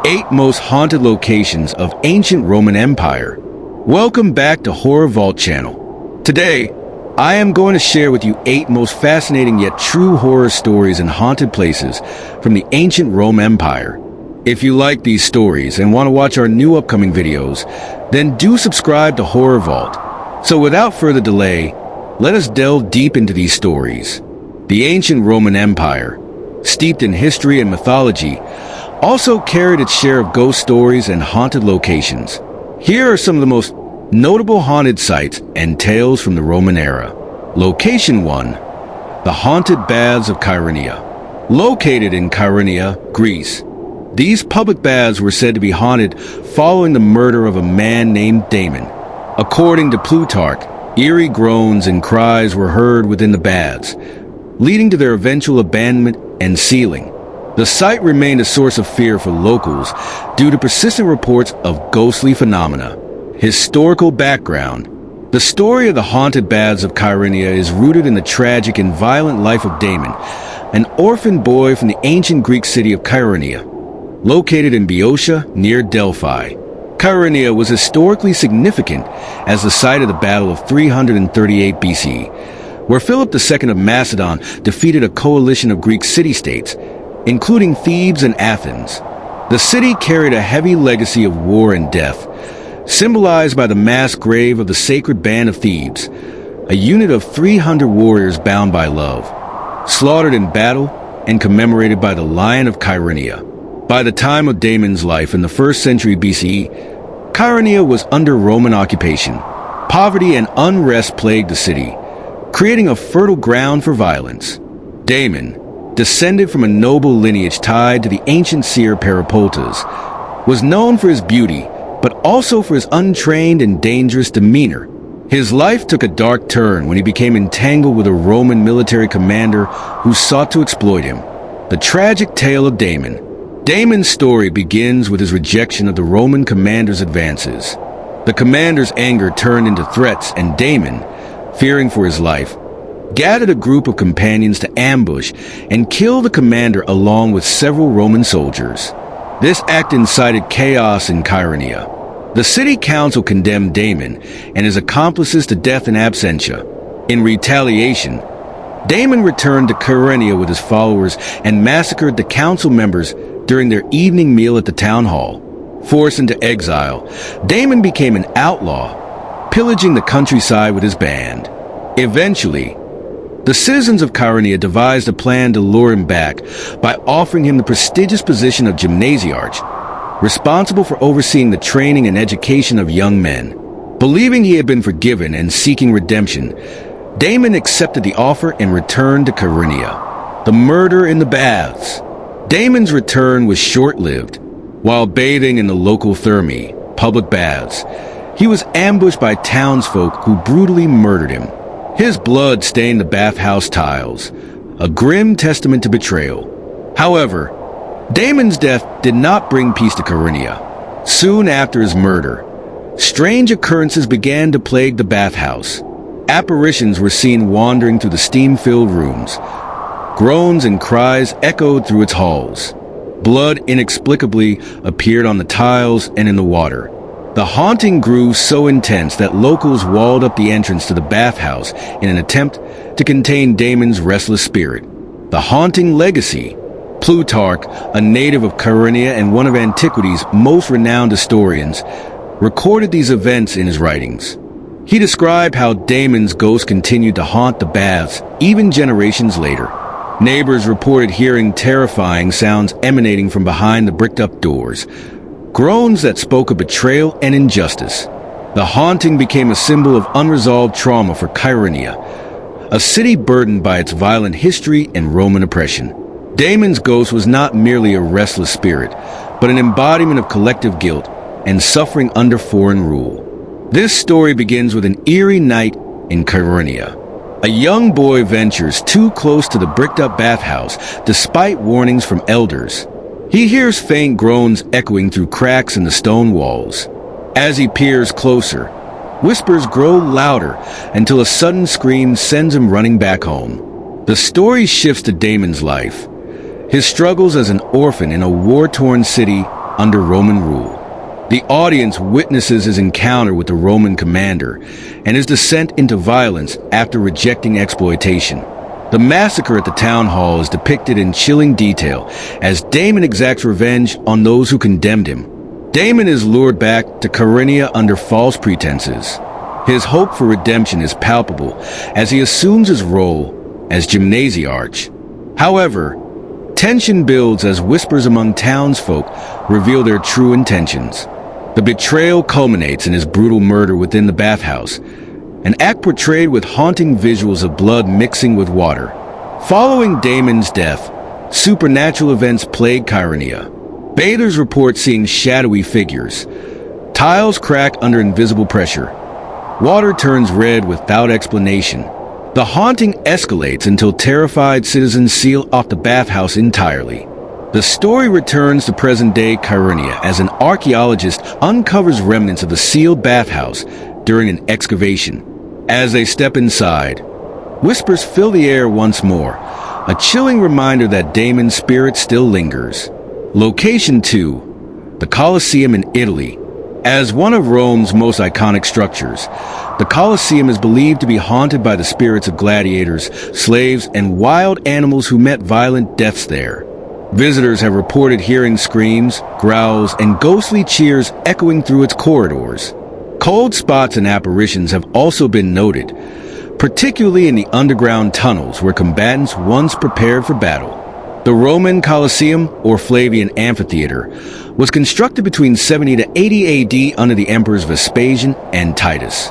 8 most haunted locations of ancient Roman Empire. Welcome back to Horror Vault channel. Today, I am going to share with you 8 most fascinating yet true horror stories and haunted places from the ancient Rome Empire. If you like these stories and want to watch our new upcoming videos, then do subscribe to Horror Vault. So without further delay, let us delve deep into these stories. The ancient Roman Empire, steeped in history and mythology, also carried its share of ghost stories and haunted locations. Here are some of the most notable haunted sites and tales from the Roman era. Location 1. The Haunted Baths of Chaeronea. Located in Chaeronea, Greece, these public baths were said to be haunted following the murder of a man named Damon. According to Plutarch, eerie groans and cries were heard within the baths, leading to their eventual abandonment and sealing. The site remained a source of fear for locals due to persistent reports of ghostly phenomena. Historical background. The story of the haunted baths of Chaeronea is rooted in the tragic and violent life of Damon, an orphan boy from the ancient Greek city of Chaeronea, located in Boeotia near Delphi. Chaeronea was historically significant as the site of the Battle of 338 BC, where Philip II of Macedon defeated a coalition of Greek city-states, including Thebes and Athens. The city carried a heavy legacy of war and death, symbolized by the mass grave of the sacred band of Thebes, a unit of 300 warriors bound by love, slaughtered in battle and commemorated by the Lion of Chaeronea. By the time of Damon's life in the 1st century BCE, Chaeronea was under Roman occupation. Poverty and unrest plagued the city, creating a fertile ground for violence. Damon, descended from a noble lineage tied to the ancient seer Peripoltes, was known for his beauty, but also for his untrained and dangerous demeanor. His life took a dark turn when he became entangled with a Roman military commander who sought to exploit him. The tragic tale of Damon. Damon's story begins with his rejection of the Roman commander's advances. The commander's anger turned into threats, and Damon, fearing for his life, gathered a group of companions to ambush and kill the commander along with several Roman soldiers. This act incited chaos in Chaeronea. The city council condemned Damon and his accomplices to death in absentia. In retaliation, Damon returned to Chaeronea with his followers and massacred the council members during their evening meal at the town hall. Forced into exile, Damon became an outlaw, pillaging the countryside with his band. Eventually, the citizens of Chaeronea devised a plan to lure him back by offering him the prestigious position of gymnasiarch, responsible for overseeing the training and education of young men. Believing he had been forgiven and seeking redemption, Damon accepted the offer and returned to Chaeronea. The murder in the baths. Damon's return was short-lived. While bathing in the local thermae, public baths, he was ambushed by townsfolk who brutally murdered him. His blood stained the bathhouse tiles, a grim testament to betrayal. However, Damon's death did not bring peace to Chaeronea. Soon after his murder, strange occurrences began to plague the bathhouse. Apparitions were seen wandering through the steam-filled rooms. Groans and cries echoed through its halls. Blood inexplicably appeared on the tiles and in the water. The haunting grew so intense that locals walled up the entrance to the bathhouse in an attempt to contain Damon's restless spirit. The haunting legacy. Plutarch, a native of Chaeronea and one of antiquity's most renowned historians, recorded these events in his writings. He described how Damon's ghost continued to haunt the baths even generations later. Neighbors reported hearing terrifying sounds emanating from behind the bricked-up doors, groans that spoke of betrayal and injustice. The haunting became a symbol of unresolved trauma for Chaeronea, a city burdened by its violent history and Roman oppression. Damon's ghost was not merely a restless spirit, but an embodiment of collective guilt and suffering under foreign rule. This story begins with an eerie night in Chaeronea. A young boy ventures too close to the bricked-up bathhouse despite warnings from elders. He hears faint groans echoing through cracks in the stone walls. As he peers closer, whispers grow louder until a sudden scream sends him running back home. The story shifts to Damon's life. His struggles as an orphan in a war-torn city under Roman rule. The audience witnesses his encounter with the Roman commander and his descent into violence after rejecting exploitation. The massacre at the town hall is depicted in chilling detail as Damon exacts revenge on those who condemned him. Damon is lured back to Chaeronea under false pretenses. His hope for redemption is palpable as he assumes his role as gymnasiarch. However, tension builds as whispers among townsfolk reveal their true intentions. The betrayal culminates in his brutal murder within the bathhouse, an act portrayed with haunting visuals of blood mixing with water. Following Damon's death, supernatural events plague Chaeronea. Bathers report seeing shadowy figures. Tiles crack under invisible pressure. Water turns red without explanation. The haunting escalates until terrified citizens seal off the bathhouse entirely. The story returns to present-day Chaeronea as an archaeologist uncovers remnants of the sealed bathhouse during an excavation. As they step inside, whispers fill the air once more, a chilling reminder that Damon's spirit still lingers. Location 2, the Colosseum in Italy. As one of Rome's most iconic structures, the Colosseum is believed to be haunted by the spirits of gladiators, slaves, and wild animals who met violent deaths there. Visitors have reported hearing screams, growls, and ghostly cheers echoing through its corridors. Cold spots and apparitions have also been noted, particularly in the underground tunnels where combatants once prepared for battle. The Roman Colosseum, or Flavian Amphitheater, was constructed between 70 to 80 AD under the emperors Vespasian and Titus.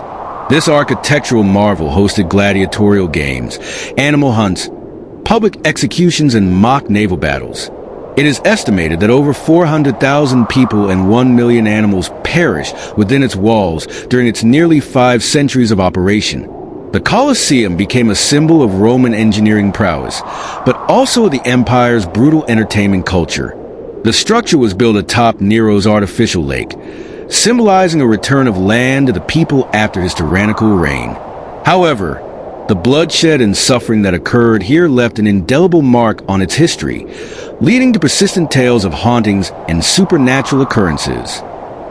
This architectural marvel hosted gladiatorial games, animal hunts, public executions, and mock naval battles. It is estimated that over 400,000 people and 1 million animals perished within its walls during its nearly 5 centuries of operation. The Colosseum became a symbol of Roman engineering prowess, but also the empire's brutal entertainment culture. The structure was built atop Nero's artificial lake, symbolizing a return of land to the people after his tyrannical reign. However, the bloodshed and suffering that occurred here left an indelible mark on its history, leading to persistent tales of hauntings and supernatural occurrences.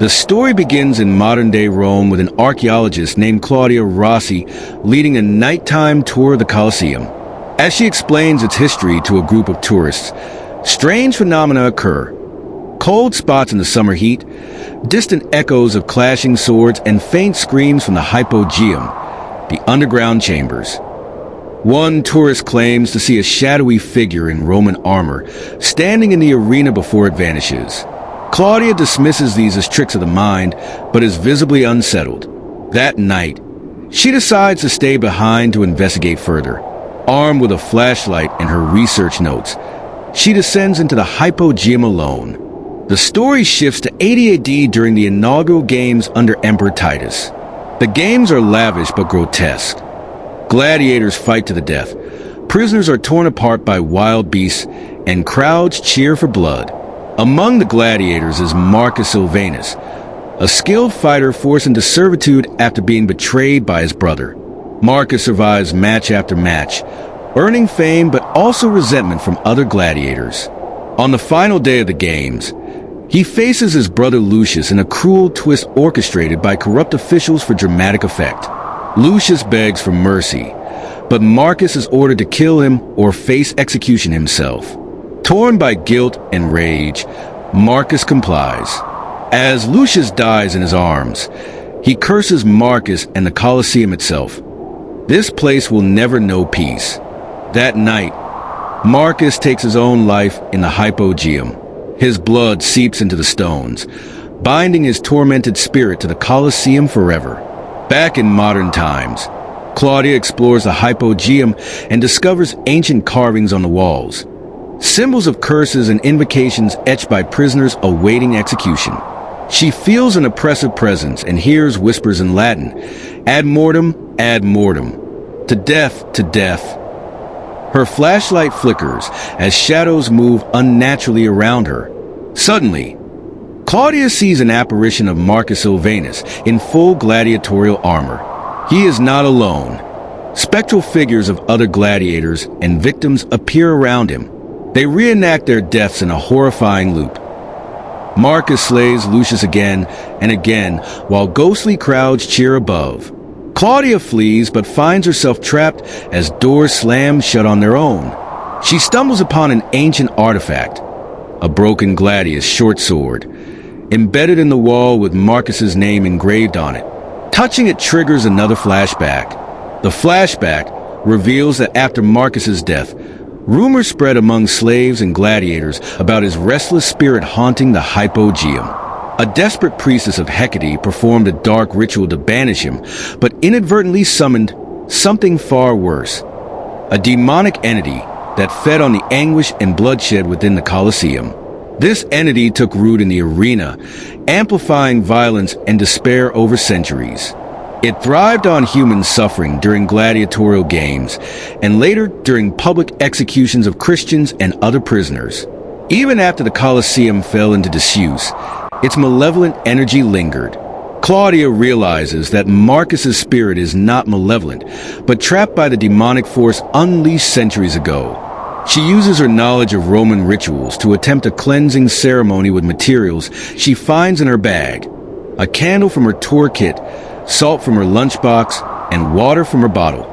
The story begins in modern-day Rome with an archaeologist named Claudia Rossi leading a nighttime tour of the Colosseum. As she explains its history to a group of tourists, strange phenomena occur. Cold spots in the summer heat, distant echoes of clashing swords, and faint screams from the hypogeum, the underground chambers. One tourist claims to see a shadowy figure in Roman armor standing in the arena before it vanishes. Claudia dismisses these as tricks of the mind, but is visibly unsettled. That night, she decides to stay behind to investigate further. Armed with a flashlight and her research notes, she descends into the hypogeum alone. The story shifts to 80 AD during the inaugural games under Emperor Titus. The games are lavish but grotesque. Gladiators fight to the death, prisoners are torn apart by wild beasts, and crowds cheer for blood. Among the gladiators is Marcus Silvanus, a skilled fighter forced into servitude after being betrayed by his brother. Marcus survives match after match, earning fame but also resentment from other gladiators. On the final day of the games, he faces his brother Lucius in a cruel twist orchestrated by corrupt officials for dramatic effect. Lucius begs for mercy, but Marcus is ordered to kill him or face execution himself. Torn by guilt and rage, Marcus complies. As Lucius dies in his arms, he curses Marcus and the Colosseum itself. This place will never know peace. That night, Marcus takes his own life in the hypogeum. His blood seeps into the stones, binding his tormented spirit to the Colosseum forever. Back in modern times, Claudia explores the hypogeum and discovers ancient carvings on the walls, symbols of curses and invocations etched by prisoners awaiting execution. She feels an oppressive presence and hears whispers in Latin, ad mortem, to death, to death. Her flashlight flickers as shadows move unnaturally around her. Suddenly, Claudia sees an apparition of Marcus Silvanus in full gladiatorial armor. He is not alone. Spectral figures of other gladiators and victims appear around him. They reenact their deaths in a horrifying loop. Marcus slays Lucius again and again, while ghostly crowds cheer above. Claudia flees but finds herself trapped as doors slam shut on their own. She stumbles upon an ancient artifact, a broken gladius short sword, embedded in the wall with Marcus's name engraved on it. Touching it triggers another flashback. The flashback reveals that after Marcus's death, rumors spread among slaves and gladiators about his restless spirit haunting the hypogeum. A desperate priestess of Hecate performed a dark ritual to banish him, but inadvertently summoned something far worse. A demonic entity that fed on the anguish and bloodshed within the Colosseum. This entity took root in the arena, amplifying violence and despair over centuries. It thrived on human suffering during gladiatorial games, and later during public executions of Christians and other prisoners. Even after the Colosseum fell into disuse, its malevolent energy lingered. Claudia realizes that Marcus's spirit is not malevolent, but trapped by the demonic force unleashed centuries ago. She uses her knowledge of Roman rituals to attempt a cleansing ceremony with materials she finds in her bag: a candle from her tourniquet, salt from her lunchbox, and water from her bottle.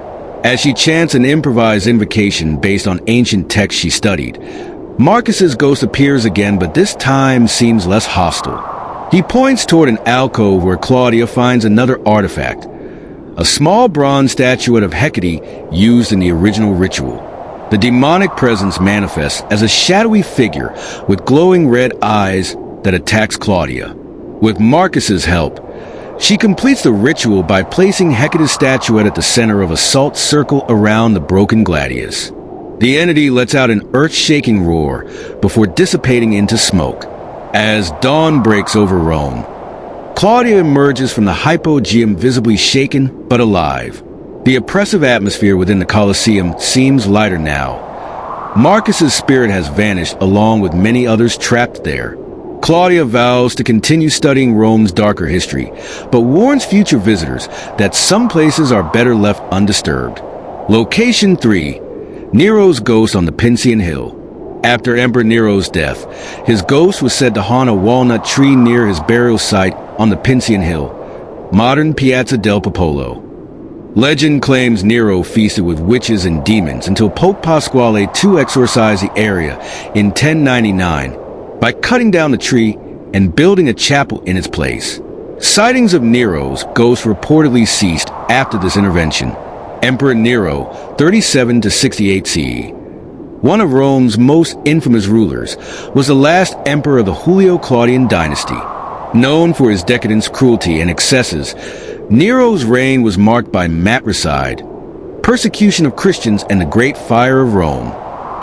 As she chants an improvised invocation based on ancient texts she studied, Marcus's ghost appears again, but this time seems less hostile. He points toward an alcove where Claudia finds another artifact, a small bronze statuette of Hecate used in the original ritual. The demonic presence manifests as a shadowy figure with glowing red eyes that attacks Claudia. With Marcus's help, she completes the ritual by placing Hecate's statuette at the center of a salt circle around the broken gladius. The entity lets out an earth-shaking roar before dissipating into smoke. As dawn breaks over Rome, Claudia emerges from the hypogeum visibly shaken but alive. The oppressive atmosphere within the Colosseum seems lighter now. Marcus's spirit has vanished along with many others trapped there. Claudia vows to continue studying Rome's darker history, but warns future visitors that some places are better left undisturbed. Location 3. Nero's ghost on the Pincian Hill. After Emperor Nero's death, his ghost was said to haunt a walnut tree near his burial site on the Pincian Hill, modern Piazza del Popolo. Legend claims Nero feasted with witches and demons until Pope Pasquale II exorcised the area in 1099 by cutting down the tree and building a chapel in its place. Sightings of Nero's ghost reportedly ceased after this intervention. Emperor Nero, 37 to 68 CE, one of Rome's most infamous rulers, was the last emperor of the Julio-Claudian dynasty. Known for his decadence, cruelty, and excesses, Nero's reign was marked by matricide, persecution of Christians, and the Great Fire of Rome.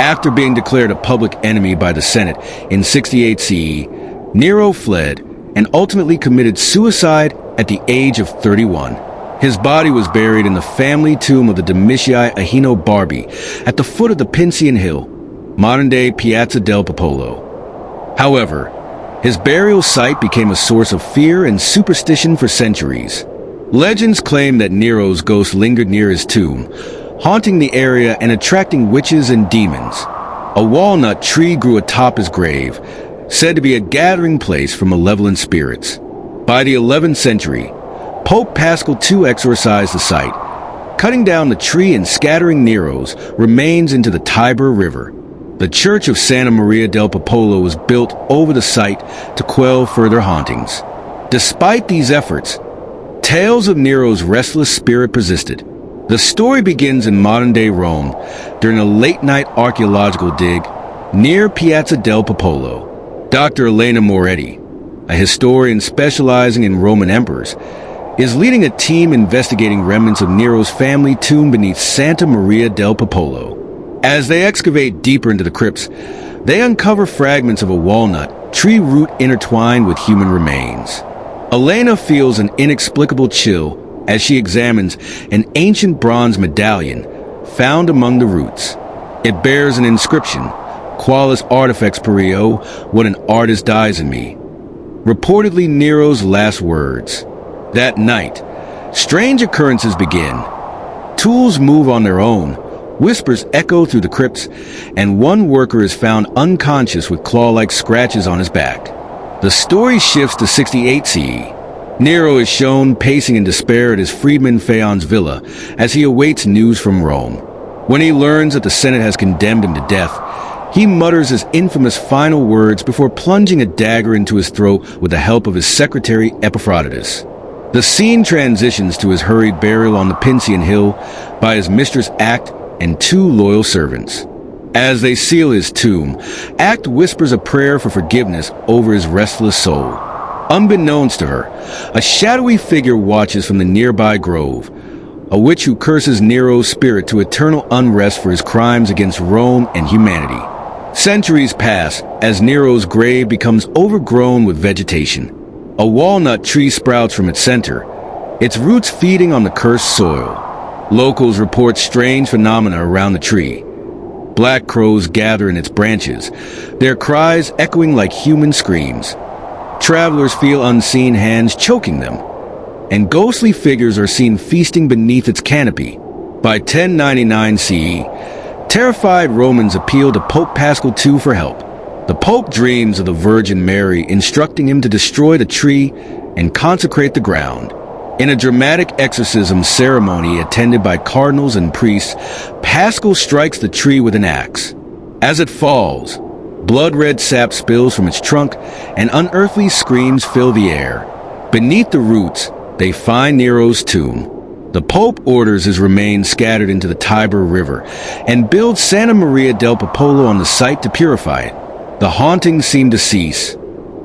After being declared a public enemy by the Senate in 68 CE, Nero fled and ultimately committed suicide at the age of 31. His body was buried in the family tomb of the Domitii Ahinobarbi at the foot of the Pincian Hill, modern-day Piazza del Popolo. However, his burial site became a source of fear and superstition for centuries. Legends claim that Nero's ghost lingered near his tomb, haunting the area and attracting witches and demons. A walnut tree grew atop his grave, said to be a gathering place for malevolent spirits. By the 11th century, Pope Paschal II exorcised the site, cutting down the tree and scattering Nero's remains into the Tiber River. The Church of Santa Maria del Popolo was built over the site to quell further hauntings. Despite these efforts, tales of Nero's restless spirit persisted. The story begins in modern-day Rome during a late-night archaeological dig near Piazza del Popolo. Dr. Elena Moretti, a historian specializing in Roman emperors, is leading a team investigating remnants of Nero's family tomb beneath Santa Maria del Popolo. As they excavate deeper into the crypts, they uncover fragments of a walnut tree root intertwined with human remains. Elena feels an inexplicable chill as she examines an ancient bronze medallion found among the roots. It bears an inscription, Qualis artifex perio, what an artist dies in me. Reportedly Nero's last words. That night, strange occurrences begin. Tools move on their own, whispers echo through the crypts, and one worker is found unconscious with claw-like scratches on his back. The story shifts to 68 CE. Nero is shown pacing in despair at his freedman Phaon's villa as he awaits news from Rome. When he learns that the Senate has condemned him to death, he mutters his infamous final words before plunging a dagger into his throat with the help of his secretary Epaphroditus. The scene transitions to his hurried burial on the Pincian hill by his mistress Act and 2 loyal servants. As they seal his tomb, Act whispers a prayer for forgiveness over his restless soul. Unbeknownst to her, a shadowy figure watches from the nearby grove, a witch who curses Nero's spirit to eternal unrest for his crimes against Rome and humanity. Centuries pass as Nero's grave becomes overgrown with vegetation. A walnut tree sprouts from its center, its roots feeding on the cursed soil. Locals report strange phenomena around the tree. Black crows gather in its branches, their cries echoing like human screams. Travelers feel unseen hands choking them, and ghostly figures are seen feasting beneath its canopy. By 1099 CE, terrified Romans appeal to Pope Paschal II for help. The Pope dreams of the Virgin Mary, instructing him to destroy the tree and consecrate the ground. In a dramatic exorcism ceremony attended by cardinals and priests, Paschal strikes the tree with an axe. As it falls, blood-red sap spills from its trunk, and unearthly screams fill the air. Beneath the roots, they find Nero's tomb. The Pope orders his remains scattered into the Tiber River and builds Santa Maria del Popolo on the site to purify it. The hauntings seem to cease,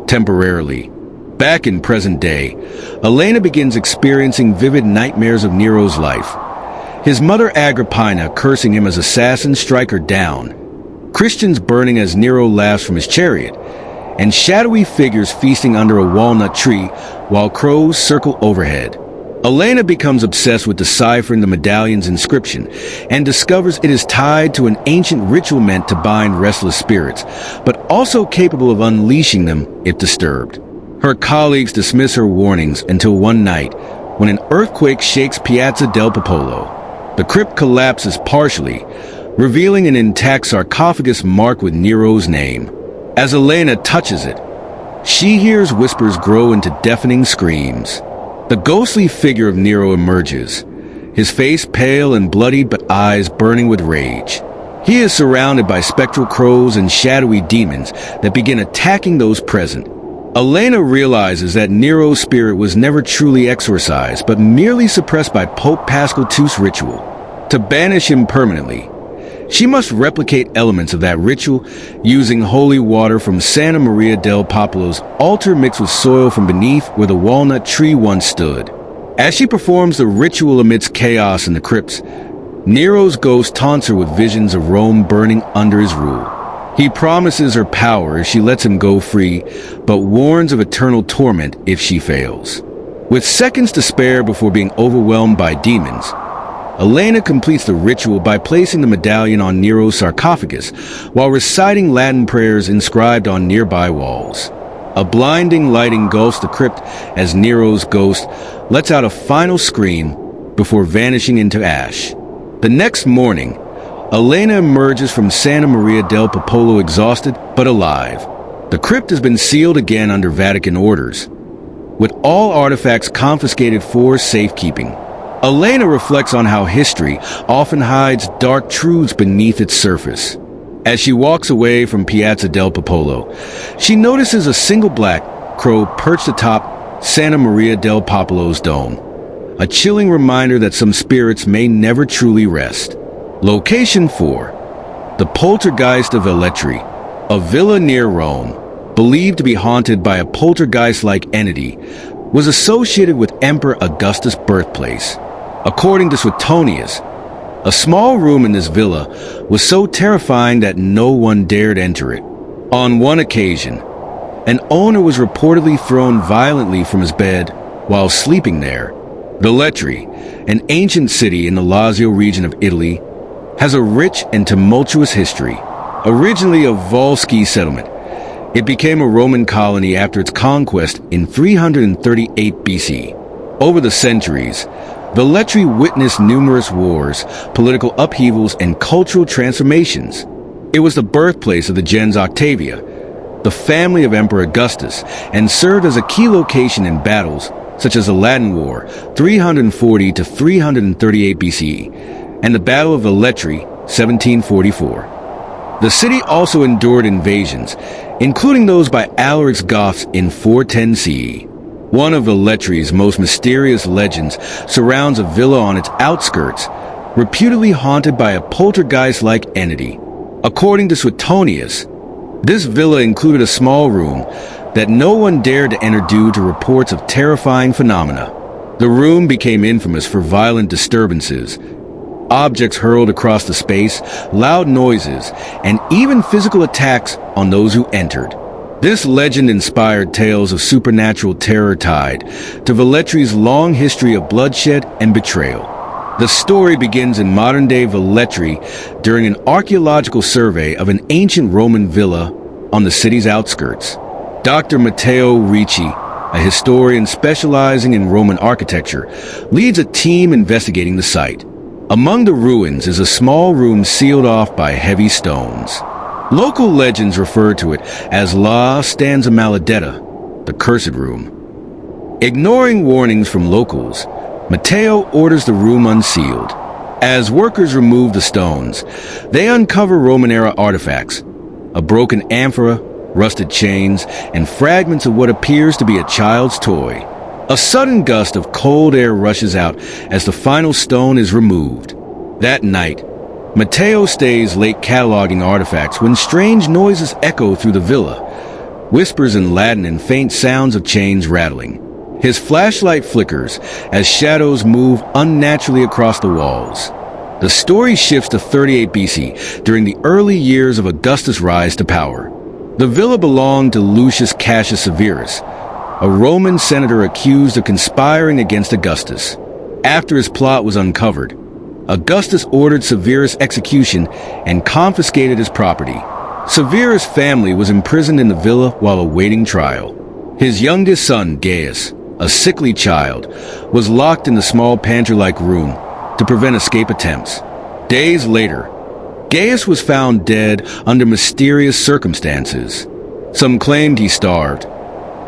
temporarily. Back in present day, Elena begins experiencing vivid nightmares of Nero's life. His mother Agrippina cursing him as assassin strike her down, Christians burning as Nero laughs from his chariot, and shadowy figures feasting under a walnut tree while crows circle overhead. Elena becomes obsessed with deciphering the medallion's inscription and discovers it is tied to an ancient ritual meant to bind restless spirits, but also capable of unleashing them if disturbed. Her colleagues dismiss her warnings until one night, when an earthquake shakes Piazza del Popolo. The crypt collapses partially, revealing an intact sarcophagus marked with Nero's name. As Elena touches it, she hears whispers grow into deafening screams. The ghostly figure of Nero emerges, his face pale and bloodied but eyes burning with rage. He is surrounded by spectral crows and shadowy demons that begin attacking those present. Elena realizes that Nero's spirit was never truly exorcised, but merely suppressed by Pope Paschal II's ritual. To banish him permanently, she must replicate elements of that ritual using holy water from Santa Maria del Popolo's altar mixed with soil from beneath where the walnut tree once stood. As she performs the ritual amidst chaos in the crypts, Nero's ghost taunts her with visions of Rome burning under his rule. He promises her power if she lets him go free, but warns of eternal torment if she fails. With seconds to spare before being overwhelmed by demons, Elena completes the ritual by placing the medallion on Nero's sarcophagus while reciting Latin prayers inscribed on nearby walls. A blinding light engulfs the crypt as Nero's ghost lets out a final scream before vanishing into ash. The next morning, Elena emerges from Santa Maria del Popolo exhausted but alive. The crypt has been sealed again under Vatican orders, with all artifacts confiscated for safekeeping. Elena reflects on how history often hides dark truths beneath its surface. As she walks away from Piazza del Popolo, she notices a single black crow perched atop Santa Maria del Popolo's dome, a chilling reminder that some spirits may never truly rest. Location 4. The Poltergeist of Velletri, a villa near Rome, believed to be haunted by a poltergeist-like entity, was associated with Emperor Augustus' birthplace. According to Suetonius, a small room in this villa was so terrifying that no one dared enter it. On one occasion, an owner was reportedly thrown violently from his bed while sleeping there. Velletri, an ancient city in the Lazio region of Italy, has a rich and tumultuous history. Originally a Volsci settlement, it became a Roman colony after its conquest in 338 BC. Over the centuries, Velletri witnessed numerous wars, political upheavals, and cultural transformations. It was the birthplace of the gens Octavia, the family of Emperor Augustus, and served as a key location in battles such as the Latin War 340 to 338 BCE and the Battle of Velletri 1744. The city also endured invasions, including those by Alaric's Goths in 410 CE. One of Velletri's most mysterious legends surrounds a villa on its outskirts, reputedly haunted by a poltergeist-like entity. According to Suetonius, this villa included a small room that no one dared to enter due to reports of terrifying phenomena. The room became infamous for violent disturbances, objects hurled across the space, loud noises, and even physical attacks on those who entered. This legend inspired tales of supernatural terror tied to Velletri's long history of bloodshed and betrayal. The story begins in modern-day Velletri during an archaeological survey of an ancient Roman villa on the city's outskirts. Dr. Matteo Ricci, a historian specializing in Roman architecture, leads a team investigating the site. Among the ruins is a small room sealed off by heavy stones. Local legends refer to it as La Stanza Maledetta, the Cursed Room. Ignoring warnings from locals, Matteo orders the room unsealed. As workers remove the stones, they uncover Roman-era artifacts, a broken amphora, rusted chains, and fragments of what appears to be a child's toy. A sudden gust of cold air rushes out as the final stone is removed. That night, Matteo stays late cataloging artifacts when strange noises echo through the villa, whispers in Latin and faint sounds of chains rattling. His flashlight flickers as shadows move unnaturally across the walls. The story shifts to 38 BC, during the early years of Augustus' rise to power. The villa belonged to Lucius Cassius Severus, a Roman senator accused of conspiring against Augustus. After his plot was uncovered, Augustus ordered Severus' execution and confiscated his property. Severus' family was imprisoned in the villa while awaiting trial. His youngest son, Gaius, a sickly child, was locked in the small pantry-like room to prevent escape attempts. Days later, Gaius was found dead under mysterious circumstances. Some claimed he starved.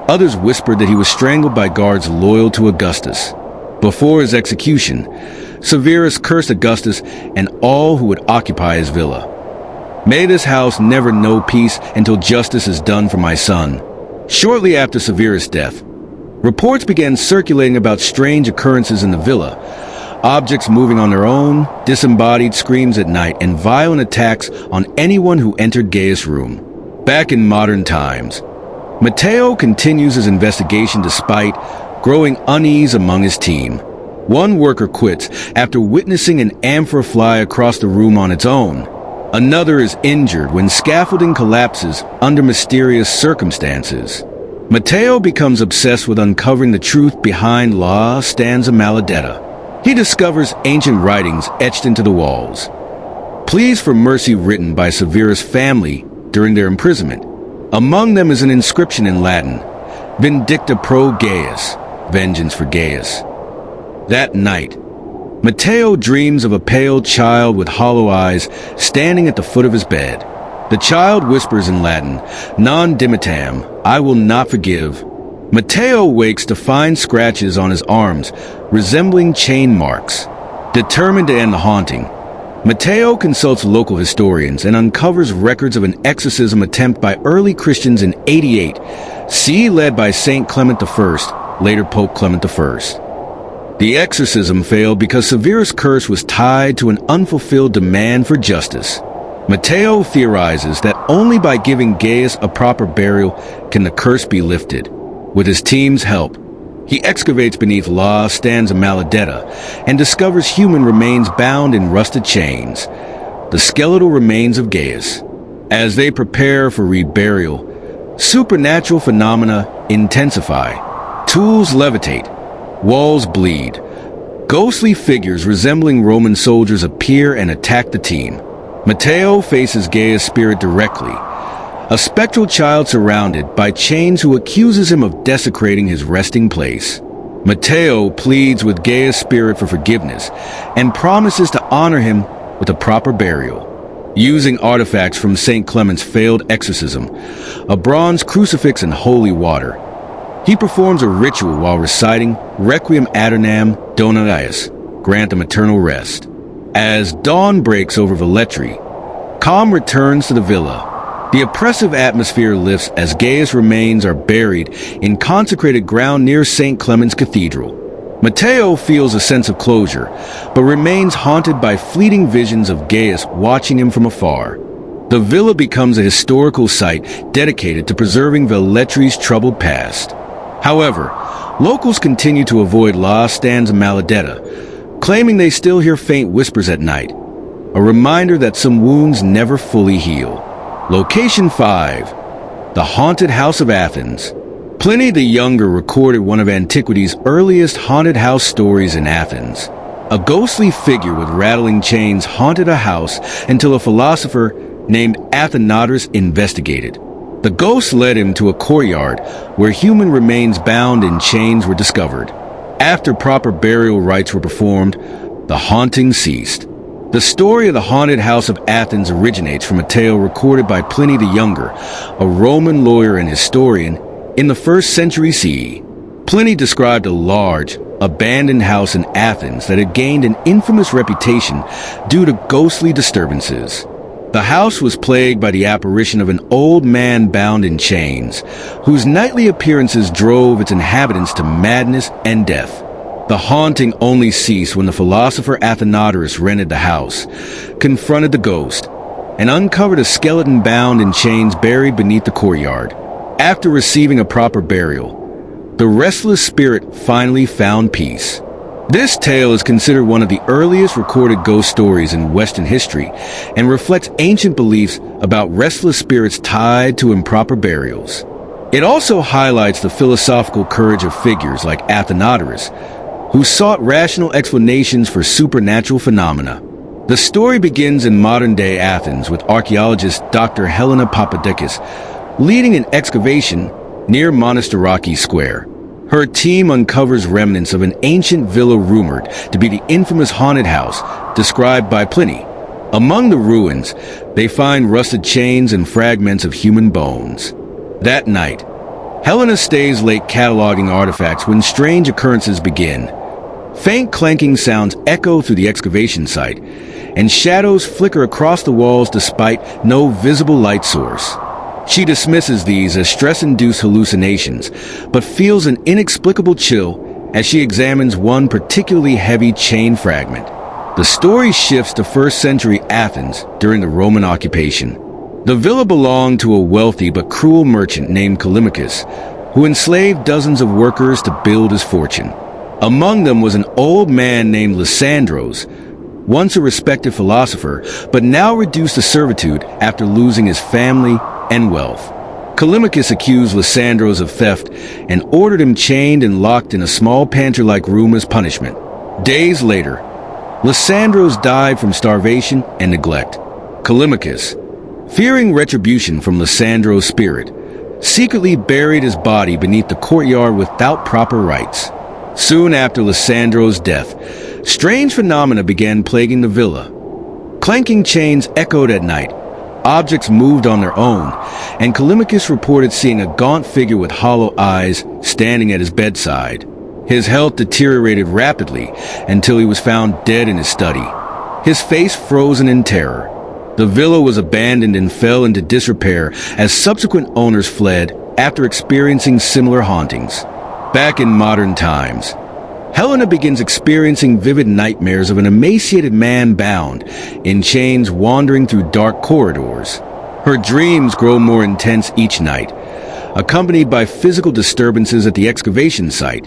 Others whispered that he was strangled by guards loyal to Augustus. Before his execution, Severus cursed Augustus and all who would occupy his villa. "May this house never know peace until justice is done for my son." Shortly after Severus' death, reports began circulating about strange occurrences in the villa, objects moving on their own, disembodied screams at night, and violent attacks on anyone who entered Gaius' room. Back in modern times, Matteo continues his investigation despite growing unease among his team. One worker quits after witnessing an amphora fly across the room on its own. Another is injured when scaffolding collapses under mysterious circumstances. Matteo becomes obsessed with uncovering the truth behind La Stanza Maledetta. He discovers ancient writings etched into the walls, pleas for mercy written by Severus' family during their imprisonment. Among them is an inscription in Latin, Vindicta pro Gaius, vengeance for Gaius. That night, Matteo dreams of a pale child with hollow eyes standing at the foot of his bed. The child whispers in Latin, Non dimittam, I will not forgive. Matteo wakes to find scratches on his arms, resembling chain marks. Determined to end the haunting, Matteo consults local historians and uncovers records of an exorcism attempt by early Christians in 88 CE led by Saint Clement I, later Pope Clement I. The exorcism failed because Severus' curse was tied to an unfulfilled demand for justice. Matteo theorizes that only by giving Gaius a proper burial can the curse be lifted. With his team's help, he excavates beneath La Stanza Maledetta and discovers human remains bound in rusted chains, the skeletal remains of Gaius. As they prepare for reburial, supernatural phenomena intensify. Tools levitate, walls bleed. Ghostly figures resembling Roman soldiers appear and attack the team. Matteo faces Gaius' spirit directly, a spectral child surrounded by chains who accuses him of desecrating his resting place. Matteo pleads with Gaius' spirit for forgiveness and promises to honor him with a proper burial. Using artifacts from St. Clement's failed exorcism, a bronze crucifix and holy water, he performs a ritual while reciting Requiem Adonam Donaius, grant them eternal rest. As dawn breaks over Velletri, calm returns to the villa. The oppressive atmosphere lifts as Gaius' remains are buried in consecrated ground near St. Clement's Cathedral. Matteo feels a sense of closure, but remains haunted by fleeting visions of Gaius watching him from afar. The villa becomes a historical site dedicated to preserving Velletri's troubled past. However, locals continue to avoid La Stanza Maledetta, claiming they still hear faint whispers at night, a reminder that some wounds never fully heal. Location 5. The Haunted House of Athens. Pliny the Younger recorded one of antiquity's earliest haunted house stories in Athens. A ghostly figure with rattling chains haunted a house until a philosopher named Athenodorus investigated. The ghost led him to a courtyard where human remains bound in chains were discovered. After proper burial rites were performed, the haunting ceased. The story of the haunted house of Athens originates from a tale recorded by Pliny the Younger, a Roman lawyer and historian, in the 1st century CE. Pliny described a large, abandoned house in Athens that had gained an infamous reputation due to ghostly disturbances. The house was plagued by the apparition of an old man bound in chains, whose nightly appearances drove its inhabitants to madness and death. The haunting only ceased when the philosopher Athenodorus rented the house, confronted the ghost, and uncovered a skeleton bound in chains buried beneath the courtyard. After receiving a proper burial, the restless spirit finally found peace. This tale is considered one of the earliest recorded ghost stories in Western history and reflects ancient beliefs about restless spirits tied to improper burials. It also highlights the philosophical courage of figures like Athenodorus, who sought rational explanations for supernatural phenomena. The story begins in modern-day Athens with archaeologist Dr. Helena Papadakis leading an excavation near Monastiraki Square. Her team uncovers remnants of an ancient villa rumored to be the infamous haunted house described by Pliny. Among the ruins, they find rusted chains and fragments of human bones. That night, Helena stays late cataloging artifacts when strange occurrences begin. Faint clanking sounds echo through the excavation site, and shadows flicker across the walls despite no visible light source. She dismisses these as stress-induced hallucinations, but feels an inexplicable chill as she examines one particularly heavy chain fragment. The story shifts to 1st century Athens during the Roman occupation. The villa belonged to a wealthy but cruel merchant named Callixtus, who enslaved dozens of workers to build his fortune. Among them was an old man named Lysandros, once a respected philosopher, but now reduced to servitude after losing his family and wealth. Callixtus accused Lysandros of theft and ordered him chained and locked in a small pantry-like room as punishment. Days later, Lysandros died from starvation and neglect. Callixtus, fearing retribution from Lysandros' spirit, secretly buried his body beneath the courtyard without proper rites. Soon after Lysandros' death, strange phenomena began plaguing the villa. Clanking chains echoed at night, objects moved on their own, and Callixtus reported seeing a gaunt figure with hollow eyes standing at his bedside. His health deteriorated rapidly until he was found dead in his study, his face frozen in terror. The villa was abandoned and fell into disrepair as subsequent owners fled after experiencing similar hauntings. Back in modern times, Helena begins experiencing vivid nightmares of an emaciated man bound in chains wandering through dark corridors. Her dreams grow more intense each night, accompanied by physical disturbances at the excavation site.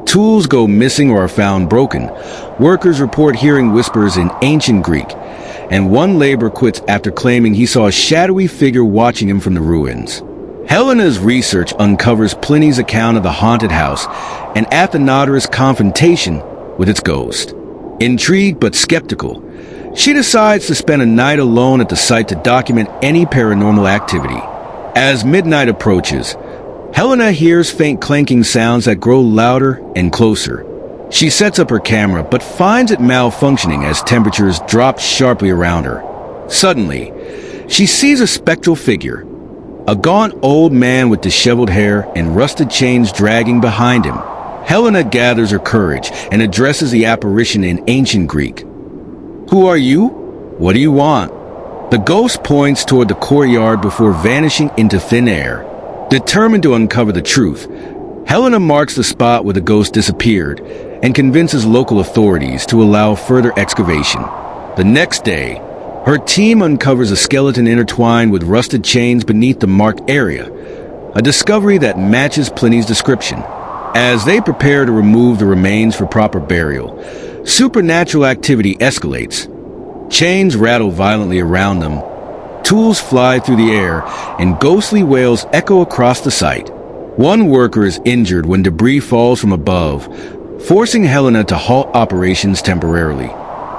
Tools go missing or are found broken. Workers report hearing whispers in ancient Greek, and one laborer quits after claiming he saw a shadowy figure watching him from the ruins. Helena's research uncovers Pliny's account of the haunted house and Athenodorus' confrontation with its ghost. Intrigued but skeptical, she decides to spend a night alone at the site to document any paranormal activity. As midnight approaches, Helena hears faint clanking sounds that grow louder and closer. She sets up her camera but finds it malfunctioning as temperatures drop sharply around her. Suddenly, she sees a spectral figure, a gaunt old man with disheveled hair and rusted chains dragging behind him. Helena gathers her courage and addresses the apparition in ancient Greek. "Who are you? What do you want?" The ghost points toward the courtyard before vanishing into thin air. Determined to uncover the truth, Helena marks the spot where the ghost disappeared and convinces local authorities to allow further excavation. The next day, her team uncovers a skeleton intertwined with rusted chains beneath the marked area, a discovery that matches Pliny's description. As they prepare to remove the remains for proper burial, supernatural activity escalates. Chains rattle violently around them, tools fly through the air, and ghostly wails echo across the site. One worker is injured when debris falls from above, forcing Helena to halt operations temporarily.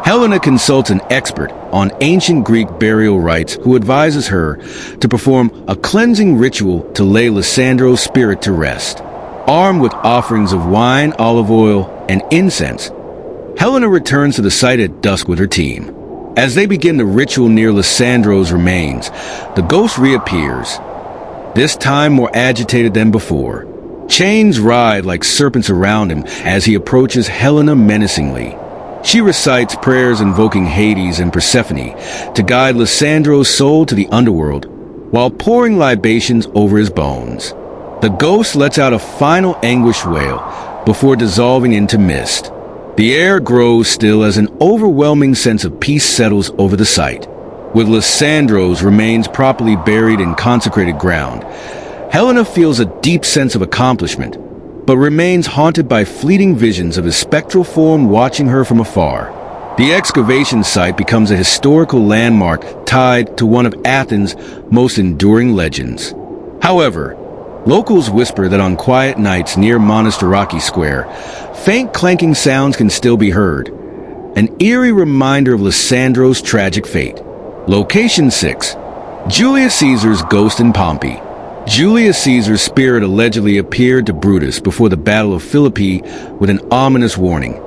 Helena consults an expert on ancient Greek burial rites who advises her to perform a cleansing ritual to lay Lysandro's spirit to rest. Armed with offerings of wine, olive oil, and incense, Helena returns to the site at dusk with her team. As they begin the ritual near Lysandro's remains, the ghost reappears, this time more agitated than before. Chains writhe like serpents around him as he approaches Helena menacingly. She recites prayers invoking Hades and Persephone to guide Lysandro's soul to the underworld, while pouring libations over his bones. The ghost lets out a final anguished wail before dissolving into mist. The air grows still as an overwhelming sense of peace settles over the site. With Lysandro's remains properly buried in consecrated ground, Helena feels a deep sense of accomplishment, but remains haunted by fleeting visions of his spectral form watching her from afar. The excavation site becomes a historical landmark tied to one of Athens' most enduring legends. However, locals whisper that on quiet nights near Monastiraki Square, faint clanking sounds can still be heard, an eerie reminder of Lysandro's tragic fate. Location 6. Julius Caesar's ghost in Pompey. Julius Caesar's spirit allegedly appeared to Brutus before the Battle of Philippi with an ominous warning.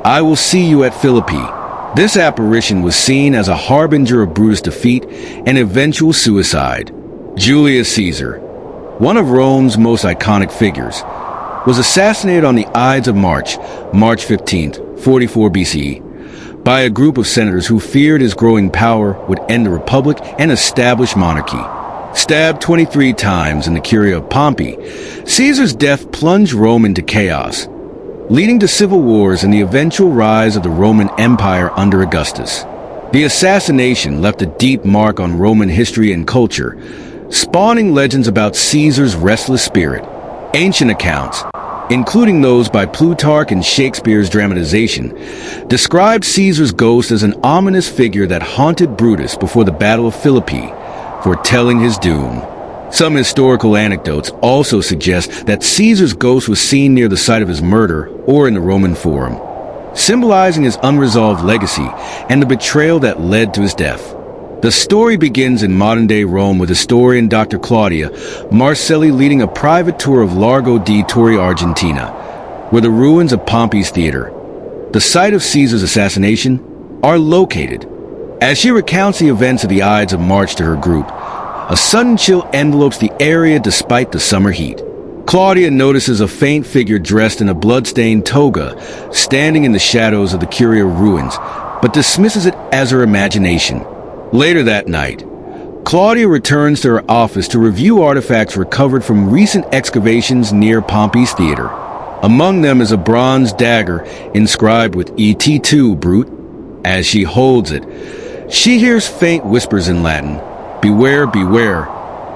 "I will see you at Philippi." This apparition was seen as a harbinger of Brutus' defeat and eventual suicide. Julius Caesar, one of Rome's most iconic figures, was assassinated on the Ides of March, March 15th, 44 BCE, by a group of senators who feared his growing power would end the republic and establish monarchy. Stabbed 23 times in the Curia of Pompey, Caesar's death plunged Rome into chaos, leading to civil wars and the eventual rise of the Roman Empire under Augustus. The assassination left a deep mark on Roman history and culture, spawning legends about Caesar's restless spirit. Ancient accounts, including those by Plutarch and Shakespeare's dramatization, describe Caesar's ghost as an ominous figure that haunted Brutus before the Battle of Philippi, foretelling his doom. Some historical anecdotes also suggest that Caesar's ghost was seen near the site of his murder or in the Roman Forum, symbolizing his unresolved legacy and the betrayal that led to his death. The story begins in modern-day Rome with historian Dr. Claudia Marcelli leading a private tour of Largo di Torre Argentina, where the ruins of Pompey's theater, the site of Caesar's assassination, are located. As she recounts the events of the Ides of March to her group, a sudden chill envelopes the area despite the summer heat. Claudia notices a faint figure dressed in a blood-stained toga standing in the shadows of the Curia ruins, but dismisses it as her imagination. Later that night, Claudia returns to her office to review artifacts recovered from recent excavations near Pompey's theater. Among them is a bronze dagger inscribed with Et tu, Brute. As she holds it, she hears faint whispers in Latin, "Beware, beware."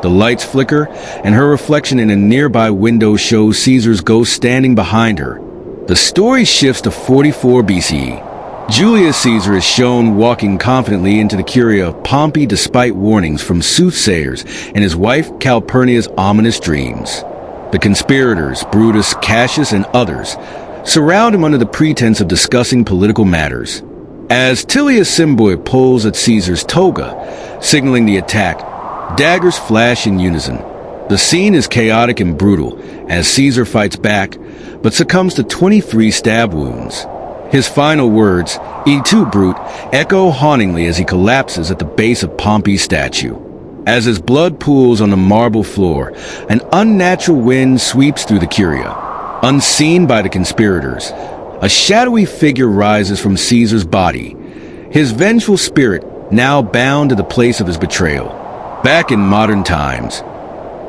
The lights flicker, and her reflection in a nearby window shows Caesar's ghost standing behind her. The story shifts to 44 BCE. Julius Caesar is shown walking confidently into the Curia of Pompey despite warnings from soothsayers and his wife Calpurnia's ominous dreams. The conspirators, Brutus, Cassius, and others, surround him under the pretense of discussing political matters. As Tullius Cimber pulls at Caesar's toga, signaling the attack, daggers flash in unison. The scene is chaotic and brutal as Caesar fights back, but succumbs to 23 stab wounds. His final words, "E tu, brute," echo hauntingly as he collapses at the base of Pompey's statue. As his blood pools on the marble floor, an unnatural wind sweeps through the Curia. Unseen by the conspirators, a shadowy figure rises from Caesar's body, his vengeful spirit now bound to the place of his betrayal. Back in modern times,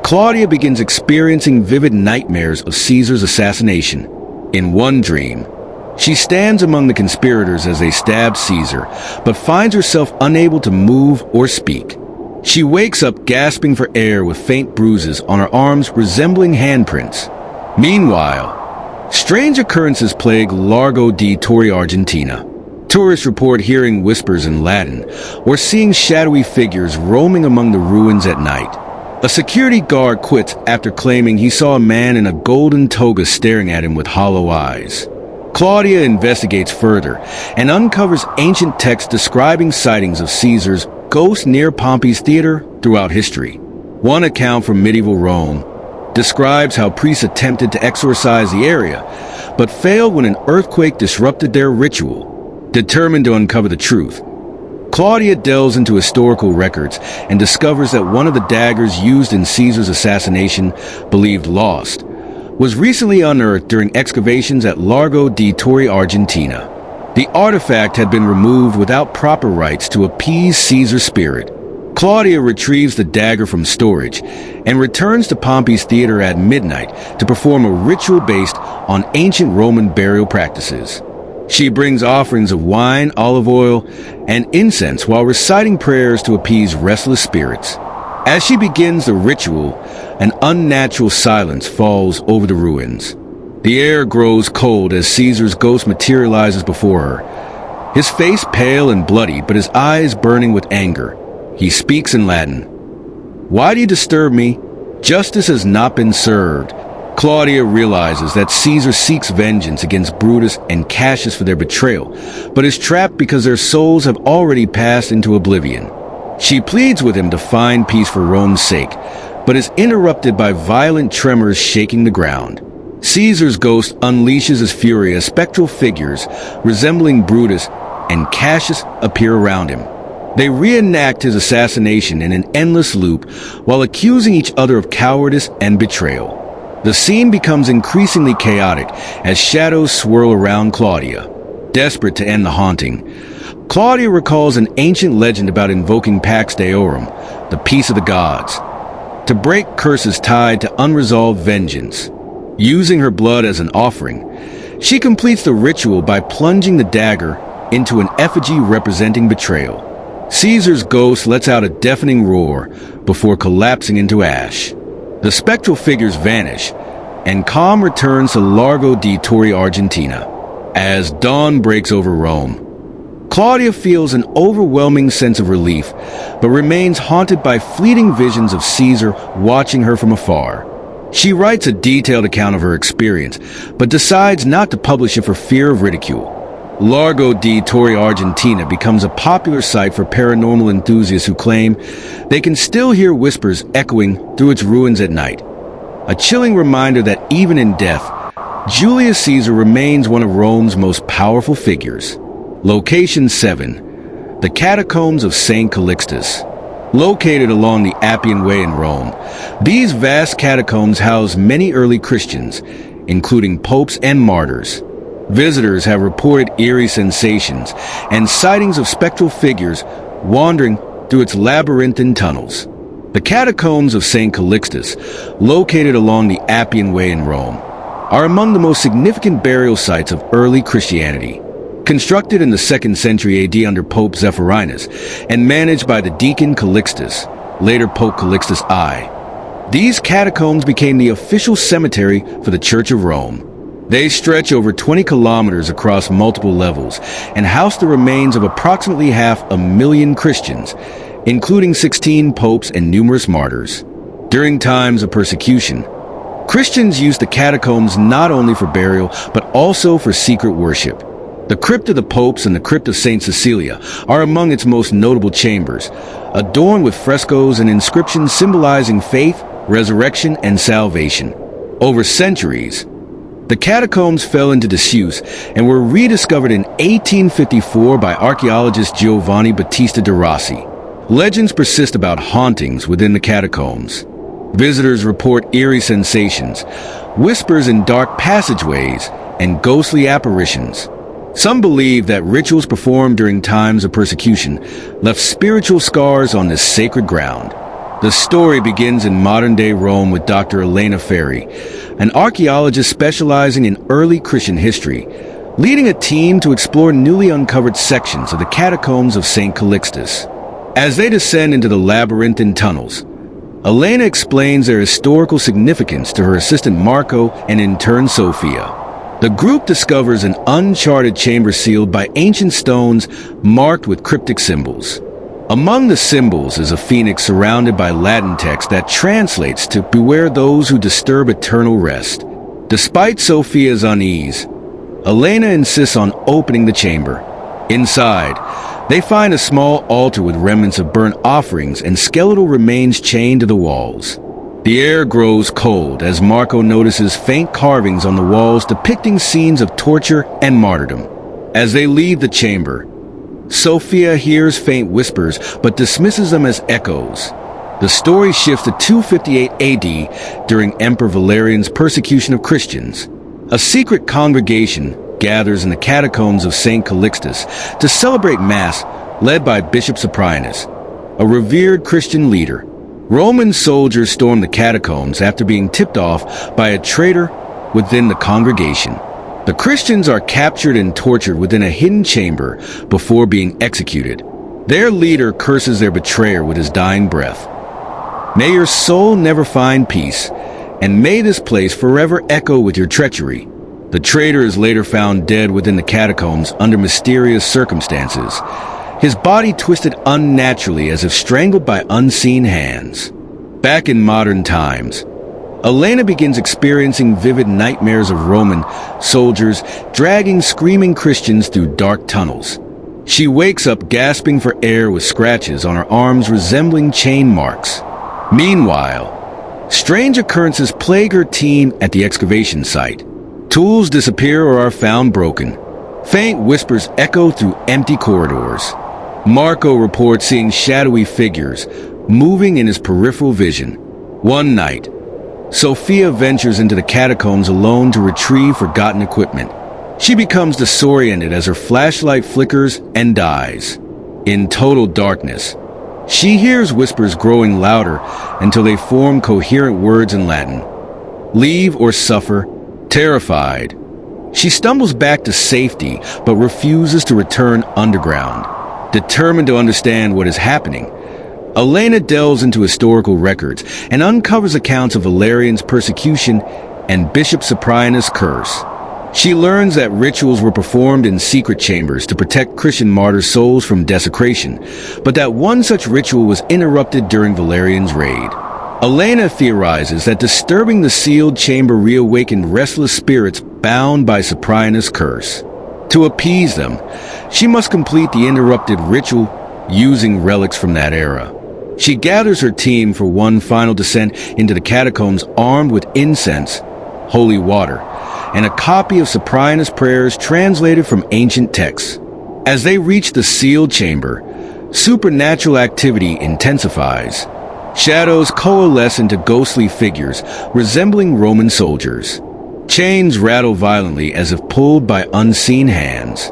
Claudia begins experiencing vivid nightmares of Caesar's assassination. In one dream, she stands among the conspirators as they stab Caesar, but finds herself unable to move or speak. She wakes up gasping for air with faint bruises on her arms resembling handprints. Meanwhile, strange occurrences plague Largo di Torre Argentina. Tourists report hearing whispers in Latin or seeing shadowy figures roaming among the ruins at night. A security guard quits after claiming he saw a man in a golden toga staring at him with hollow eyes. Claudia investigates further and uncovers ancient texts describing sightings of Caesar's ghost near Pompey's theater throughout history. One account from medieval Rome describes how priests attempted to exorcise the area, but failed when an earthquake disrupted their ritual. Determined to uncover the truth, Claudia delves into historical records and discovers that one of the daggers used in Caesar's assassination, believed lost, was recently unearthed during excavations at Largo di Torre Argentina. The artifact had been removed without proper rites to appease Caesar's spirit. Claudia retrieves the dagger from storage and returns to Pompey's theater at midnight to perform a ritual based on ancient Roman burial practices. She brings offerings of wine, olive oil, and incense while reciting prayers to appease restless spirits. As she begins the ritual, an unnatural silence falls over the ruins. The air grows cold as Caesar's ghost materializes before her, his face pale and bloody, but his eyes burning with anger. He speaks in Latin. "Why do you disturb me? Justice has not been served." Claudia realizes that Caesar seeks vengeance against Brutus and Cassius for their betrayal, but is trapped because their souls have already passed into oblivion. She pleads with him to find peace for Rome's sake, but is interrupted by violent tremors shaking the ground. Caesar's ghost unleashes his fury as spectral figures resembling Brutus and Cassius appear around him. They reenact his assassination in an endless loop while accusing each other of cowardice and betrayal. The scene becomes increasingly chaotic as shadows swirl around Claudia. Desperate to end the haunting, Claudia recalls an ancient legend about invoking Pax Deorum, the peace of the gods, to break curses tied to unresolved vengeance. Using her blood as an offering, she completes the ritual by plunging the dagger into an effigy representing betrayal. Caesar's ghost lets out a deafening roar before collapsing into ash. The spectral figures vanish, and calm returns to Largo di Torre Argentina. As dawn breaks over Rome, Claudia feels an overwhelming sense of relief, but remains haunted by fleeting visions of Caesar watching her from afar. She writes a detailed account of her experience, but decides not to publish it for fear of ridicule. Largo di Torre Argentina becomes a popular site for paranormal enthusiasts who claim they can still hear whispers echoing through its ruins at night. A chilling reminder that even in death, Julius Caesar remains one of Rome's most powerful figures. Location 7. The Catacombs of St. Callixtus. Located along the Appian Way in Rome, these vast catacombs house many early Christians, including popes and martyrs. Visitors have reported eerie sensations and sightings of spectral figures wandering through its labyrinthine tunnels. The Catacombs of St. Callixtus, located along the Appian Way in Rome, are among the most significant burial sites of early Christianity. Constructed in the 2nd century AD under Pope Zephyrinus and managed by the deacon Callixtus, later Pope Callixtus I, these catacombs became the official cemetery for the Church of Rome. They stretch over 20 kilometers across multiple levels and house the remains of approximately 500,000 Christians, including 16 popes and numerous martyrs. During times of persecution, Christians used the catacombs not only for burial, but also for secret worship. The Crypt of the Popes and the Crypt of St. Cecilia are among its most notable chambers, adorned with frescoes and inscriptions symbolizing faith, resurrection, and salvation. Over centuries, The catacombs fell into disuse and were rediscovered in 1854 by archaeologist Giovanni Battista de Rossi. Legends persist about hauntings within the catacombs. Visitors report eerie sensations, whispers in dark passageways, and ghostly apparitions. Some believe that rituals performed during times of persecution left spiritual scars on this sacred ground. The story begins in modern-day Rome with Dr. Elena Ferri, an archaeologist specializing in early Christian history, leading a team to explore newly uncovered sections of the catacombs of St. Callixtus. As they descend into the labyrinthine tunnels, Elena explains their historical significance to her assistant Marco and in turn Sophia. The group discovers an uncharted chamber sealed by ancient stones marked with cryptic symbols. Among the symbols is a phoenix surrounded by Latin text that translates to "Beware those who disturb eternal rest." Despite Sophia's unease, Elena insists on opening the chamber. Inside, they find a small altar with remnants of burnt offerings and skeletal remains chained to the walls. The air grows cold as Marco notices faint carvings on the walls depicting scenes of torture and martyrdom. As they leave the chamber, Sophia hears faint whispers but dismisses them as echoes. The story shifts to 258 AD during Emperor Valerian's persecution of Christians. A secret congregation gathers in the catacombs of St. Callixtus to celebrate Mass, led by Bishop Cyprianus, a revered Christian leader. Roman soldiers storm the catacombs after being tipped off by a traitor within the congregation. The Christians are captured and tortured within a hidden chamber before being executed. Their leader curses their betrayer with his dying breath. "May your soul never find peace, and may this place forever echo with your treachery." The traitor is later found dead within the catacombs under mysterious circumstances, his body twisted unnaturally as if strangled by unseen hands. Back in modern times, Elena begins experiencing vivid nightmares of Roman soldiers dragging screaming Christians through dark tunnels. She wakes up gasping for air with scratches on her arms resembling chain marks. Meanwhile, strange occurrences plague her team at the excavation site. Tools disappear or are found broken. Faint whispers echo through empty corridors. Marco reports seeing shadowy figures moving in his peripheral vision. One night, Sophia ventures into the catacombs alone to retrieve forgotten equipment. She becomes disoriented as her flashlight flickers and dies. In total darkness, she hears whispers growing louder until they form coherent words in Latin. "Leave or suffer." Terrified, she stumbles back to safety but refuses to return underground. Determined to understand what is happening, Elena delves into historical records and uncovers accounts of Valerian's persecution and Bishop Cyprianus' curse. She learns that rituals were performed in secret chambers to protect Christian martyrs' souls from desecration, but that one such ritual was interrupted during Valerian's raid. Elena theorizes that disturbing the sealed chamber reawakened restless spirits bound by Cyprianus' curse. To appease them, she must complete the interrupted ritual using relics from that era. She gathers her team for one final descent into the catacombs armed with incense, holy water, and a copy of Cyprianus' prayers translated from ancient texts. As they reach the sealed chamber, supernatural activity intensifies. Shadows coalesce into ghostly figures resembling Roman soldiers. Chains rattle violently as if pulled by unseen hands.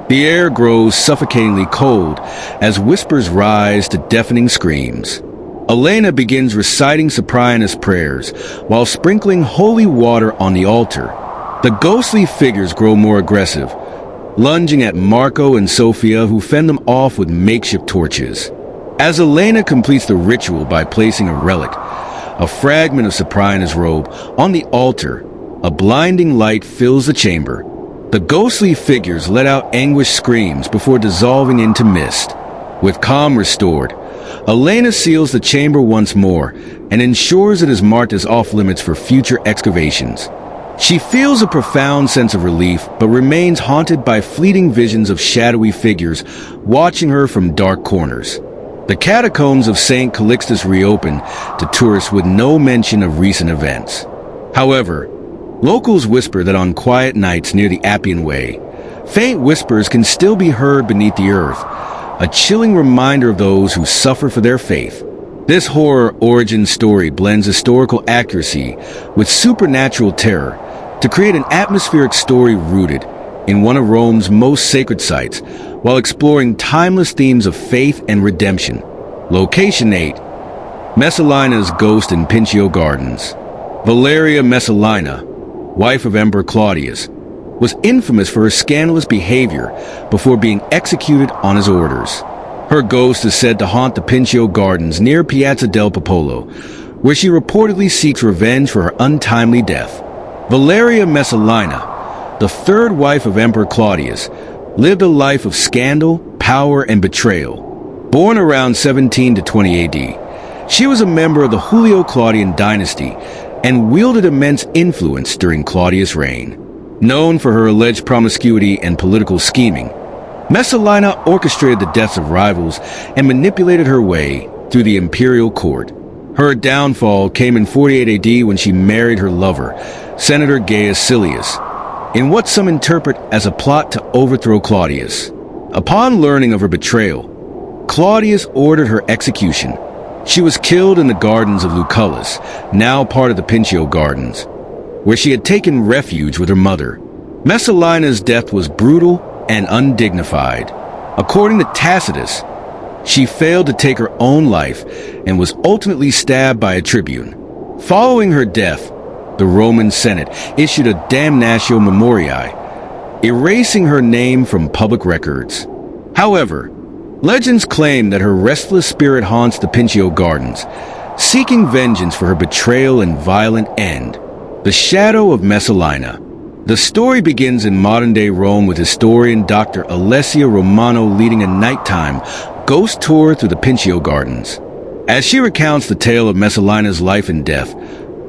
The air grows suffocatingly cold as whispers rise to deafening screams. Elena begins reciting Cyprianus' prayers while sprinkling holy water on the altar. The ghostly figures grow more aggressive, lunging at Marco and Sophia, who fend them off with makeshift torches. As Elena completes the ritual by placing a relic, a fragment of Cyprianus' robe, on the altar, a blinding light fills the chamber. The ghostly figures let out anguished screams before dissolving into mist. With calm restored, Elena seals the chamber once more and ensures it is marked as off-limits for future excavations. She feels a profound sense of relief, but remains haunted by fleeting visions of shadowy figures watching her from dark corners. The catacombs of St. Callixtus reopen to tourists with no mention of recent events. However, Locals whisper that on quiet nights near the Appian Way, faint whispers can still be heard beneath the earth, a chilling reminder of those who suffer for their faith. This horror origin story blends historical accuracy with supernatural terror to create an atmospheric story rooted in one of Rome's most sacred sites, while exploring timeless themes of faith and redemption. Location 8. Messalina's Ghost in Pincio Gardens. Valeria Messalina, wife of Emperor Claudius, was infamous for her scandalous behavior before being executed on his orders. Her ghost is said to haunt the Pincio Gardens near Piazza del Popolo, where she reportedly seeks revenge for her untimely death. Valeria Messalina, the third wife of Emperor Claudius, lived a life of scandal, power, and betrayal. Born around 17 to 20 AD, she was a member of the Julio-Claudian dynasty and wielded immense influence during Claudius' reign. Known for her alleged promiscuity and political scheming, Messalina orchestrated the deaths of rivals and manipulated her way through the imperial court. Her downfall came in 48 AD when she married her lover, Senator Gaius Silius, in what some interpret as a plot to overthrow Claudius. Upon learning of her betrayal, Claudius ordered her execution. She was killed in the gardens of Lucullus, now part of the Pincio Gardens, where she had taken refuge with her mother. Messalina's death was brutal and undignified. According to Tacitus, she failed to take her own life and was ultimately stabbed by a tribune. Following her death, the Roman Senate issued a damnatio memoriae, erasing her name from public records. However, legends claim that her restless spirit haunts the Pincio Gardens, seeking vengeance for her betrayal and violent end. The Shadow of Messalina. The story begins in modern-day Rome with historian Dr. Alessia Romano leading a nighttime ghost tour through the Pincio Gardens. As she recounts the tale of Messalina's life and death,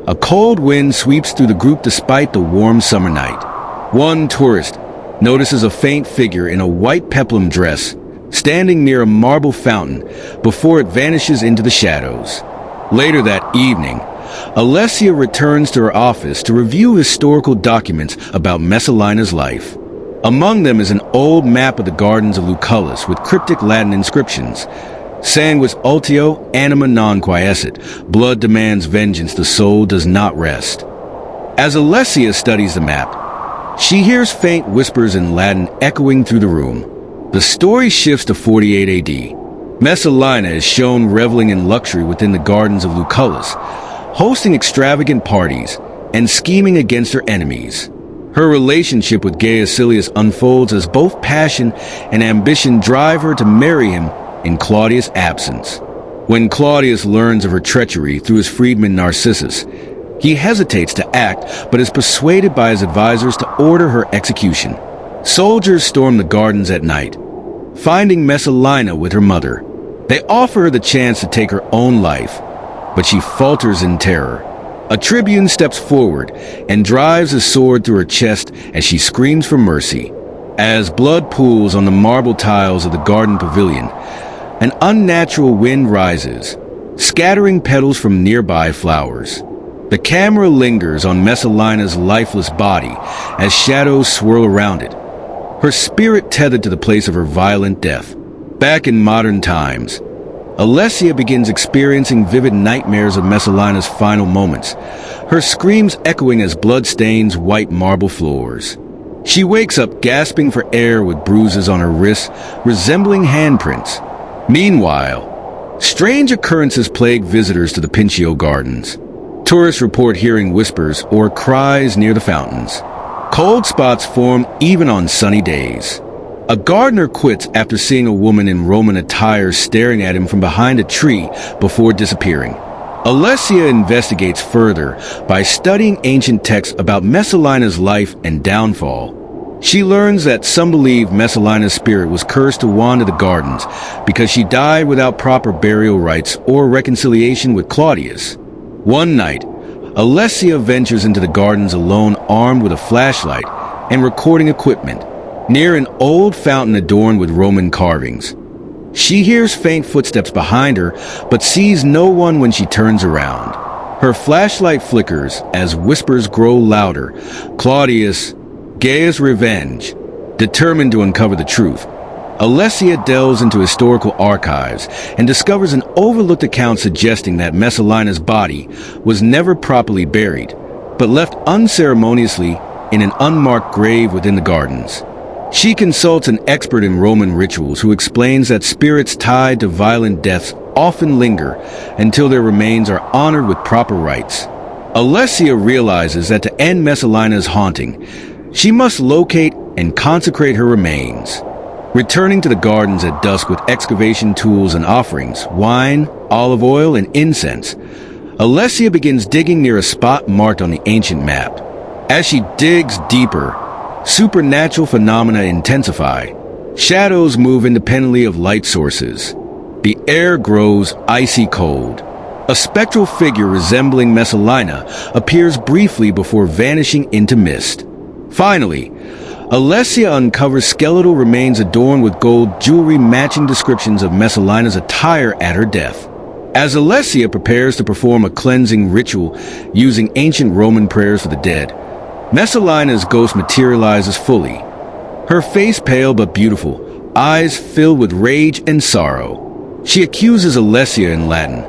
a cold wind sweeps through the group despite the warm summer night. One tourist notices a faint figure in a white peplum dress standing near a marble fountain before it vanishes into the shadows. Later that evening, Alessia returns to her office to review historical documents about Messalina's life. Among them is an old map of the gardens of Lucullus with cryptic Latin inscriptions. Sanguis ultio, anima non quiescit. Blood demands vengeance, the soul does not rest. As Alessia studies the map, she hears faint whispers in Latin echoing through the room. The story shifts to 48 AD. Messalina is shown reveling in luxury within the gardens of Lucullus, hosting extravagant parties and scheming against her enemies. Her relationship with Gaius Silius unfolds as both passion and ambition drive her to marry him in Claudius' absence. When Claudius learns of her treachery through his freedman Narcissus, he hesitates to act but is persuaded by his advisors to order her execution. Soldiers storm the gardens at night, finding Messalina with her mother. They offer her the chance to take her own life, but she falters in terror. A tribune steps forward and drives his sword through her chest as she screams for mercy. As blood pools on the marble tiles of the garden pavilion, an unnatural wind rises, scattering petals from nearby flowers. The camera lingers on Messalina's lifeless body as shadows swirl around it, her spirit tethered to the place of her violent death. Back in modern times, Alessia begins experiencing vivid nightmares of Messalina's final moments, her screams echoing as blood stains white marble floors. She wakes up gasping for air with bruises on her wrists resembling handprints. Meanwhile, strange occurrences plague visitors to the Pincio Gardens. Tourists report hearing whispers or cries near the fountains. Cold spots form even on sunny days. A gardener quits after seeing a woman in Roman attire staring at him from behind a tree before disappearing. Alessia investigates further by studying ancient texts about Messalina's life and downfall. She learns that some believe Messalina's spirit was cursed to wander the gardens because she died without proper burial rites or reconciliation with Claudius. One night, Alessia ventures into the gardens alone, armed with a flashlight and recording equipment, near an old fountain adorned with Roman carvings. She hears faint footsteps behind her, but sees no one when she turns around. Her flashlight flickers as whispers grow louder. Claudius, Gaius' revenge, determined to uncover the truth. Alessia delves into historical archives and discovers an overlooked account suggesting that Messalina's body was never properly buried, but left unceremoniously in an unmarked grave within the gardens. She consults an expert in Roman rituals who explains that spirits tied to violent deaths often linger until their remains are honored with proper rites. Alessia realizes that to end Messalina's haunting, she must locate and consecrate her remains. Returning to the gardens at dusk with excavation tools and offerings, wine, olive oil, and incense, Alessia begins digging near a spot marked on the ancient map. As she digs deeper, supernatural phenomena intensify. Shadows move independently of light sources. The air grows icy cold. A spectral figure resembling Messalina appears briefly before vanishing into mist. Finally, Alessia uncovers skeletal remains adorned with gold jewelry matching descriptions of Messalina's attire at her death. As Alessia prepares to perform a cleansing ritual using ancient Roman prayers for the dead, Messalina's ghost materializes fully. Her face pale but beautiful, eyes filled with rage and sorrow. She accuses Alessia in Latin.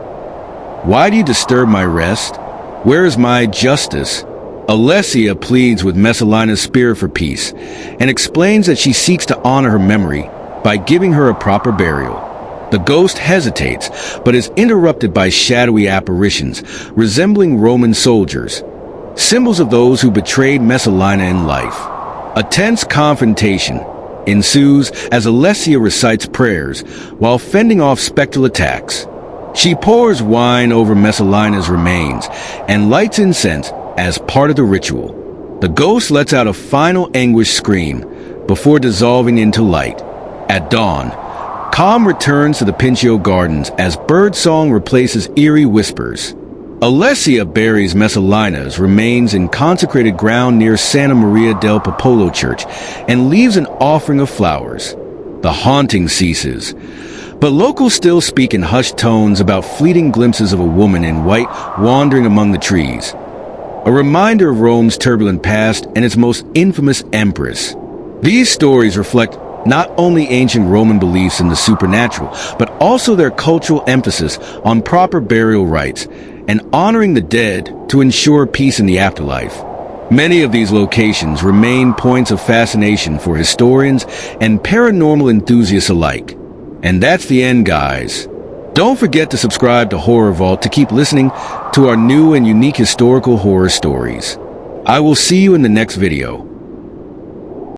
"Why do you disturb my rest? Where is my justice?" Alessia pleads with Messalina's spirit for peace and explains that she seeks to honor her memory by giving her a proper burial. The ghost hesitates, but is interrupted by shadowy apparitions resembling Roman soldiers, symbols of those who betrayed Messalina in life. A tense confrontation ensues as Alessia recites prayers while fending off spectral attacks. She pours wine over Messalina's remains and lights incense as part of the ritual. The ghost lets out a final anguished scream before dissolving into light. At dawn, calm returns to the Pincio gardens as birdsong replaces eerie whispers. Alessia buries Messalina's remains in consecrated ground near Santa Maria del Popolo Church and leaves an offering of flowers. The haunting ceases, but locals still speak in hushed tones about fleeting glimpses of a woman in white wandering among the trees. A reminder of Rome's turbulent past and its most infamous empress. These stories reflect not only ancient Roman beliefs in the supernatural, but also their cultural emphasis on proper burial rites and honoring the dead to ensure peace in the afterlife. Many of these locations remain points of fascination for historians and paranormal enthusiasts alike. And that's the end, guys. Don't forget to subscribe to Horror Vault to keep listening to our new and unique historical horror stories. I will see you in the next video.